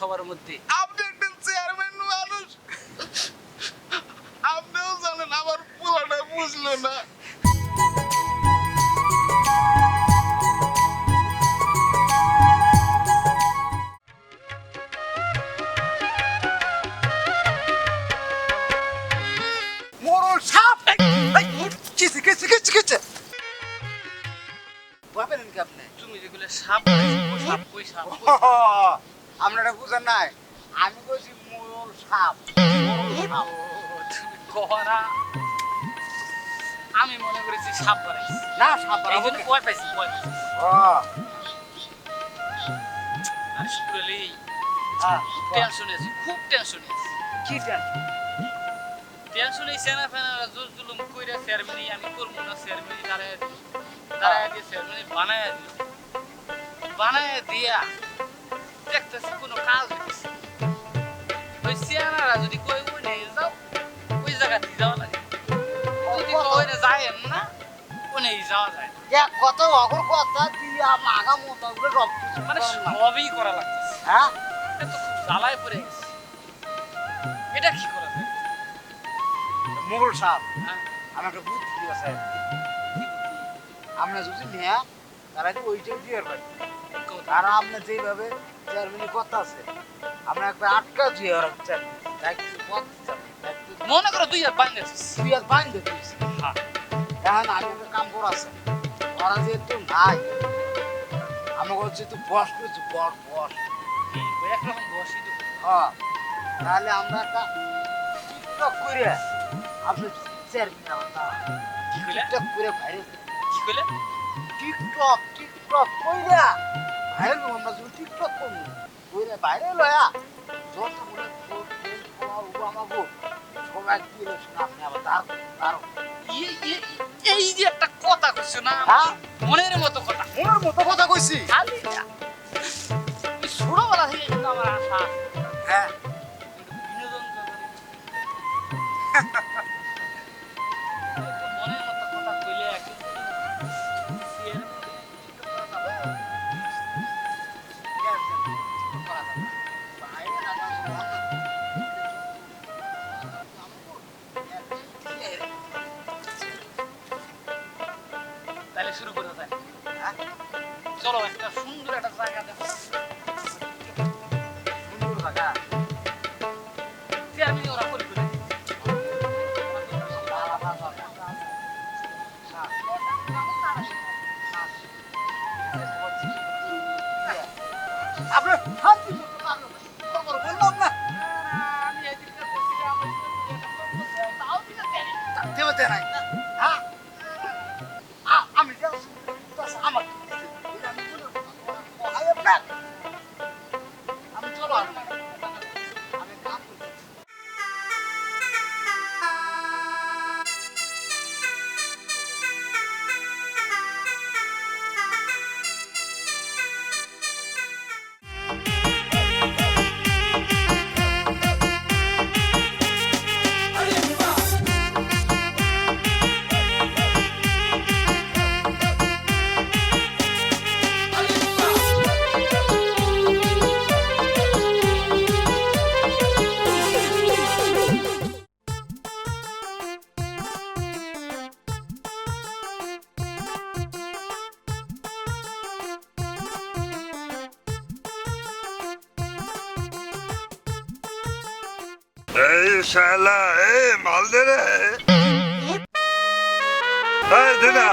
সবার মধ্যে। আপনি একজন চেয়ারম্যান মানুষ, আপনিও জানেন আমার পোলাটা বুঝলো না। মোরল সাপ কিছে কিছে কিছে কিছে ভাবেন কি আপনি? তুমি যেগুলো সাপ সাপ কই সাপ আপনারা বুঝেন নাই, আমি কইছি মোরল সাপ। তুমি কহরা, আমি মনে করেছি সাপ বাড়াইছি। না সাপ এই জন্য ভয় পাইছি, ভয় পাইছি। আর শুক্রলি টেনশনে আছি, খুব টেনশনে আছি। কি টেনশন? টেনশনে সেনা ফেনারা জোর জুলুম কইরা চেয়ারম্যানই আমি করবো না, চেয়ারম্যানই দাঁড়ায় দিয়ে চেয়ারম্যানই বানায় দিয়া দেখতেছি কোনো কাজ হইতেছে। ওই চেয়ারারা যদি কই ওই নিয়ে যাও, ওই জায়গাতে যাওয়া লাগে। যদি কই না যায় না, ওই নিয়ে যাওয়া যায় না। এক কথা অগর কথা দিয়া মাগা মোটা করে রব মানে সবই করা লাগতেছে। হ্যাঁ এটা তো খুব জ্বালায় পড়ে গেছে। এটা কি করা যায়? মোরল সাপ হ্যাঁ? আমার একটা বুদ্ধি আছে। কি বুদ্ধি? আমরা যদি নেয়া তারা তো ওইটাও দিয়ে পারি। কোথায়? আর আপনি যেভাবে চেয়ারম্যানের কথা আছে, আমরা একটা আটকা দিয়ে রাখছেন, মনে করো তুই আর বাংলাদেশ। তুই আর বাইন দিয়েছিস। হ্যাঁ। এখন আমি একটা কাম করা আছে, ওরা যেহেতু নাই, আমাকে যেহেতু বস করেছি, বস বস ওই একরকম বসই তো। হ্যাঁ, তাহলে আমরা একটা টিকটক করে আপনি চেয়ারম্যান আমার না কি কইলা? টিকটক করে ভাইরাল, কি কইলা? টিকটক টিকটক কইরা ভাইরাল, আমরা যদি টিকটক করি কইরা ভাইরাল হয়া যত বলে আমাকে সবাই দিলে আপনি আবার তার এই যে একটা কথা কইছো না, হ্যাঁ মনের মতো কথা। মনের মতো কথা কইছি। খালি না। ওই ছোটবেলা থেকে কিন্তু আমার আশা আছে। হ্যাঁ একটু বিনোদন জগতে। একটু মনের মতো কথা কইলে কিন্তু চেয়ারম্যান কিছু করা যাবে। করা যাবে। তাহলে শুরু করে দেয়। চলো একটা সুন্দর একটা জায়গা দেখো। সুন্দর জায়গা। চেয়ারম্যান ওরা করে করে। আপনার শান্তি মতো লাগলো না। বললাম না আমি এদিকটা বসে আমার তাও দিতে দেয় দেবতে নাই। হ্যাঁ আমি যাচ্ছি, আমার আমি চলো আমি কাম করছি। এই শালা এই মাল দে রে এই দে না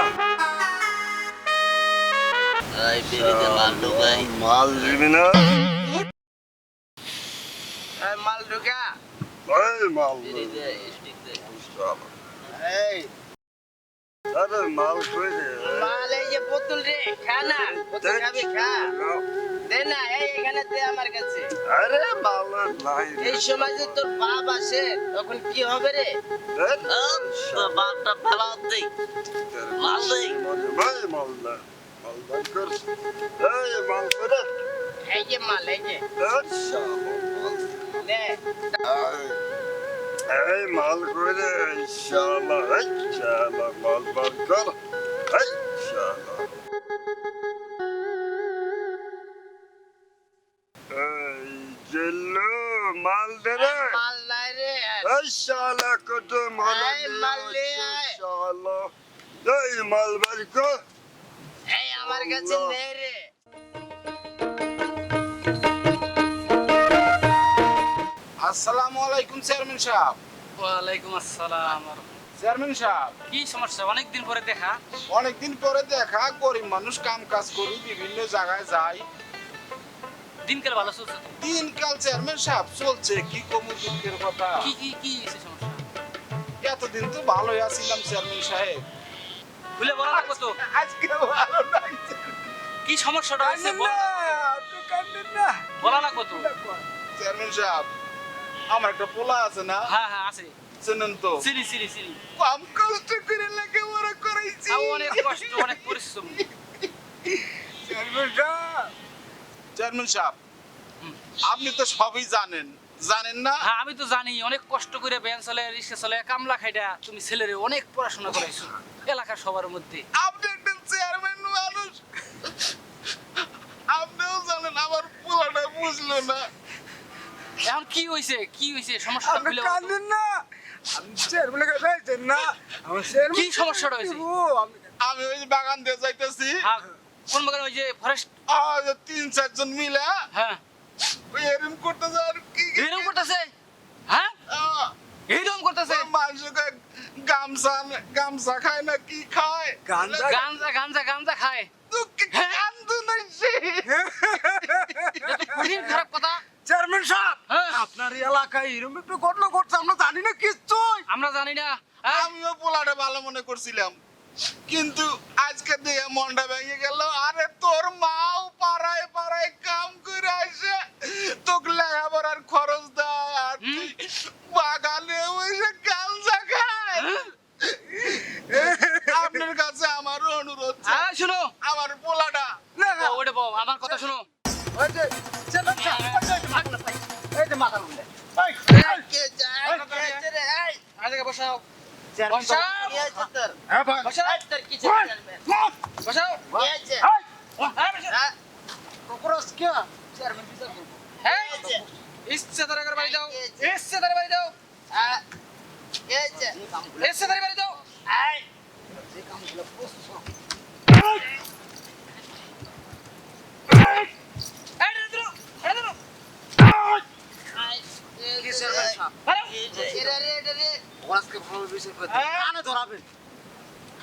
এই বিড়িতে মাল ঢুকাই মাল দিবি না এই মাল ঢুকা, এই মাল বিড়িতে স্টিক দে শালা এই আরে মাল কই দে মাল এই যে বোতল রে খা না বোতল খাবি খা দে না এই এখানে দে আমার কাছে আরে মাল নাই এই সময় যে তোর বাপ আসে তখন কি হবে রে তো বাপটা ফেলা দেই মাল দেই ভাই মাল না মাল দান কর এই মাল করে এই যে মাল এই যে নে এই মাল কই দে শালা এই শালা মাল বার কর এই শালা এই যে মাল দে রে মাল নাই রে এই শালা কত মাল এই মাল লে আয়। শালা এই মাল বের কর এই আমার কাছে নেই রে আসসালামু আলাইকুম চেয়ারম্যান সাহেব। ওয়ালাইকুম আসসালাম। চেয়ারম্যান সাহেব, কি সমস্যা? অনেকদিন পরে দেখা। অনেকদিন পরে দেখা। গরিব মানুষ, কাম কাজ করি, বিভিন্ন জায়গায় যাই। দিনকাল ভালো চলছে তো? দিনকাল চেয়ারম্যান সাহেব চলছে, কি কমু দুঃখের কথা। কি কি কি হয়েছে সমস্যা? এতদিন তো ভালোই আছিলাম চেয়ারম্যান সাহেব। খুলে বলা লাগবে তো, আজকে ভালো নাই। কি সমস্যাটা হয়েছে বলা লাগবে তো। চেয়ারম্যান সাহেব, আমার একটা পোলা আছে না, হ্যাঁ হ্যাঁ আছে, চেনেন তো? চিনি চিনি চিনি। কম কষ্ট করে লেখাপড়া করাইছি। অনেক কষ্ট, অনেক পরিশ্রম। চেয়ারম্যান সাহেব, আপনি তো সবই জানেন, জানেন না? হ্যাঁ আমি তো জানি, অনেক কষ্ট করে ভ্যান চলে, রিক্সা চলে, কামলা খাইটা তুমি ছেলেরে অনেক পড়াশোনা করাইছো এলাকার সবার মধ্যে। আপনি একটা চেয়ারম্যান মানুষ, আপনিও জানেন আমার পোলাটা বুঝলো না। এখন কি হয়েছে, কি হয়েছে সমস্যাটা খুলে বলো তো। না আমি চেয়ারম্যানের কাছে যাইতেন না আমার চেয়ারম্যান কি সমস্যাটা হয়েছে? আমি ওই যে বাগান দিয়ে যাইতেছি, হ্যাঁ, কোন বাগান? ওই যে ফরেস্ট। 3-4 জন মিলে হ্যাঁ ওই এরম করতেছে। আর কি এইরকম করতেছে? হ্যাঁ এইরকম করতেছে? মানুষ গামছা গামছা খায় না কি খায়, গাঞ্জা গাঞ্জা গাঞ্জা গাঞ্জা খায়। হ্যাঁ। কান্দু নাইছে। এটা তো কঠিন খারাপ কথা। চেয়ারম্যান সাহেব হ্যাঁ। আপনার এই এলাকায় এরকম একটা ঘটনা ঘটছে আমরা জানি না কিচ্ছুই আমরা জানি না। হ্যাঁ? আমিও পোলাটা ভালো মনে করছিলাম, কিন্তু আজকে দিয়ে মনটা ভেঙে গেল। আরে তোর মাও পাড়ায় পাড়ায় কাম করে আসে, তোকে লেখাপড়ার খরচ দেয়, আর তুই বাগানে বসে গাঞ্জা খায়। আপনার কাছে আমার অনুরোধ, হ্যাঁ শোনো, আমার পোলাটা ওটা বল, আমার কথা শোনো। ওই যে চেয়ারম্যান সাহেব এই যে মাথা মুন্ডে কে যায় কে আছে রে এই আগে বসাও, চেয়ারম্যান বসাও, কি আছে তোর হ্যাঁ ভাই বসাও, এই তোর কি চেয়ারম্যান বসাও। কি আছে হ্যাঁ, বসাও। হ্যাঁ কোকরস কি চেয়ারম্যান বিচার করব হ্যাঁ, কি আছে ইচ্ছে তারে করে বাড়ি দাও, ইচ্ছে তারে বাড়ি দাও, হ্যাঁ কি আছে ইচ্ছে তারে বাড়ি দাও। এই যে কামগুলো করছো এই ধরো, এই ধরো। কি চেয়ারম্যান সাহেব আরে, এরে রে এরে রে ওরাসকে ভালো বিচার করে হ্যাঁ। কানে ধরাবেন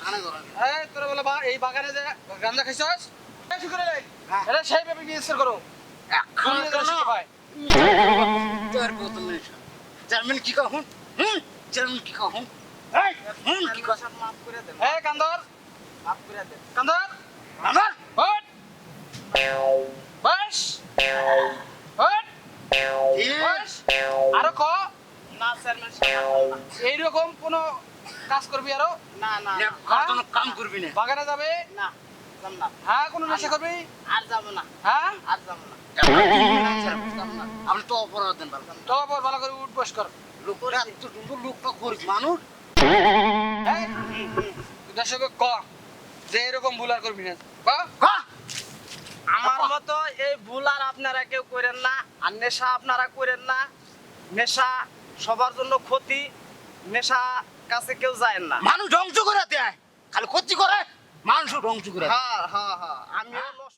কানে ধরাবেন এই তোরা বলে বা এই বাগানে যে গাঞ্জা খাইছস, এই শুকরে লাই। হ্যাঁ। এটা সেই ভাবে বিয়ে করো। এখন শুনলে তো শিখে পায়। তোর বোতল নেই চেয়ারম্যান কি কহুন চেয়ারম্যান কি কহুন এই কি কথা মাফ করে দেন এই কান্দর, মাফ করে দেন কান্দর, আমার হট। বস, হট, বস। আরো ক, না চেয়ারম্যান সাহেব এইরকম কোনো কাজ করবি আরো? না না না, কোনো কাম করবি না বাগানে যাবে? না যাব না হ্যাঁ, কোনো নেশা করবি? আর যাব না হ্যাঁ, আর যাব না যাব না আপনি তো অপরাধ দেন ভালো তো আবার ভালো করে উঠ বস কর। লোকরা তো লোকটা করিস মানুষ এই, দর্শক ক যে এরকম ভুল আর করবি না। ক, আমার মতো এই ভুল আর আপনারা কেউ করেন না, আর নেশা আপনারা করেন না। নেশা সবার জন্য ক্ষতি, নেশা কাছে কেউ যায় না। মানুষ ধ্বংস করে দেয় খালি ক্ষতি করে মানুষ ধ্বংস করে দেয়। হ্যাঁ হ্যাঁ হ্যাঁ আমি